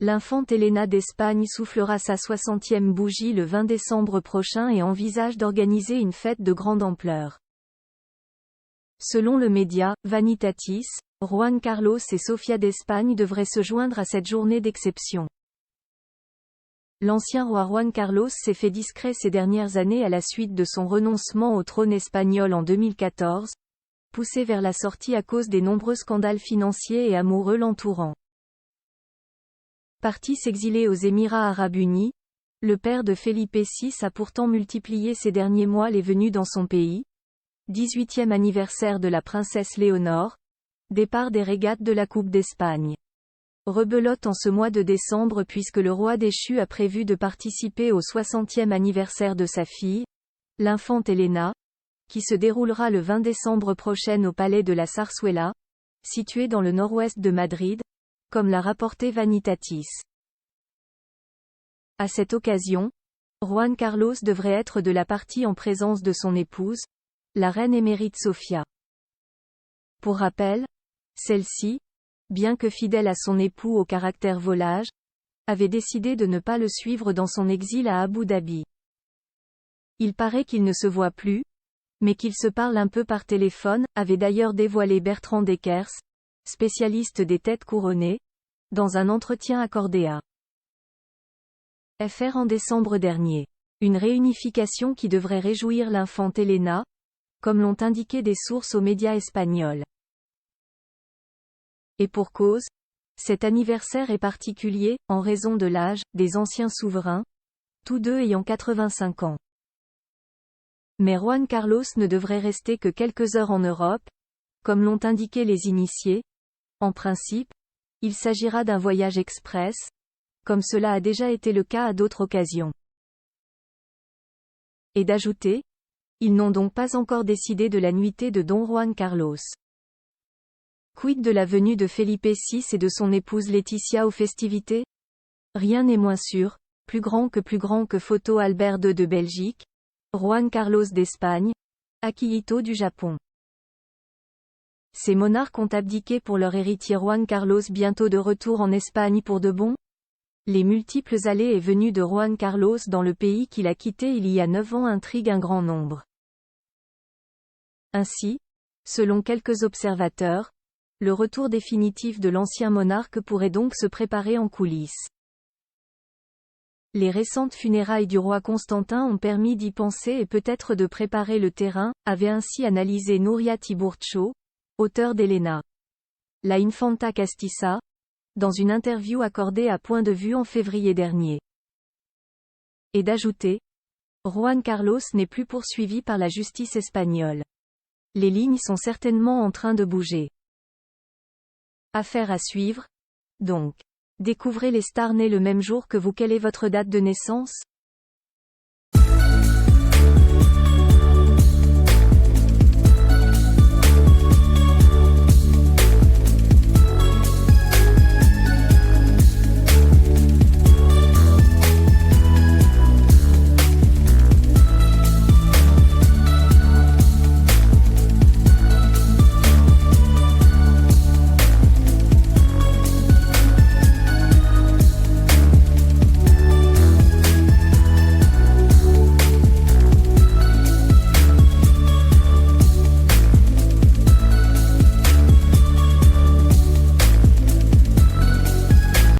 L'infante Elena d'Espagne soufflera sa 60e bougie le 20 décembre prochain et envisage d'organiser une fête de grande ampleur. Selon le média Vanitatis, Juan Carlos et Sofía d'Espagne devraient se joindre à cette journée d'exception. L'ancien roi Juan Carlos s'est fait discret ces dernières années à la suite de son renoncement au trône espagnol en 2014, poussé vers la sortie à cause des nombreux scandales financiers et amoureux l'entourant. Parti s'exiler aux Émirats arabes unis, le père de Felipe VI a pourtant multiplié ces derniers mois les venues dans son pays. 18e anniversaire de la princesse Léonore, départ des régates de la Coupe d'Espagne. Rebelote en ce mois de décembre puisque le roi déchu a prévu de participer au 60e anniversaire de sa fille, l'infante Elena, qui se déroulera le 20 décembre prochain au palais de la Zarzuela, situé dans le nord-ouest de Madrid, comme l'a rapporté Vanitatis. À cette occasion, Juan Carlos devrait être de la partie en présence de son épouse, la reine émérite Sofía. Pour rappel, celle-ci, bien que fidèle à son époux au caractère volage, avait décidé de ne pas le suivre dans son exil à Abu Dhabi. Il paraît qu'ils ne se voient plus, mais qu'ils se parlent un peu par téléphone, avait d'ailleurs dévoilé Bertrand Deckers, spécialiste des têtes couronnées, dans un entretien accordé à FR en décembre dernier. Une réunification qui devrait réjouir l'infante Elena, comme l'ont indiqué des sources aux médias espagnols. Et pour cause, cet anniversaire est particulier, en raison de l'âge, des anciens souverains, tous deux ayant 85 ans. Mais Juan Carlos ne devrait rester que quelques heures en Europe, comme l'ont indiqué les initiés. En principe, il s'agira d'un voyage express, comme cela a déjà été le cas à d'autres occasions. Et d'ajouter, ils n'ont donc pas encore décidé de la nuitée de Don Juan Carlos. Quid de la venue de Felipe VI et de son épouse Laetitia aux festivités? Rien n'est moins sûr, plus grand que Photo Albert II de Belgique, Juan Carlos d'Espagne, Akihito du Japon. Ces monarques ont abdiqué pour leur héritier Juan Carlos bientôt de retour en Espagne pour de bon? Les multiples allées et venues de Juan Carlos dans le pays qu'il a quitté il y a 9 ans intriguent un grand nombre. Ainsi, selon quelques observateurs, le retour définitif de l'ancien monarque pourrait donc se préparer en coulisses. Les récentes funérailles du roi Constantin ont permis d'y penser et peut-être de préparer le terrain, avait ainsi analysé Nuria Tiburcio, auteur d'Elena, la Infanta Castiza, dans une interview accordée à Point de Vue en février dernier. Et d'ajouter, Juan Carlos n'est plus poursuivi par la justice espagnole. Les lignes sont certainement en train de bouger. Affaire à suivre, donc. Découvrez les stars nées le même jour que vous. Quelle est votre date de naissance?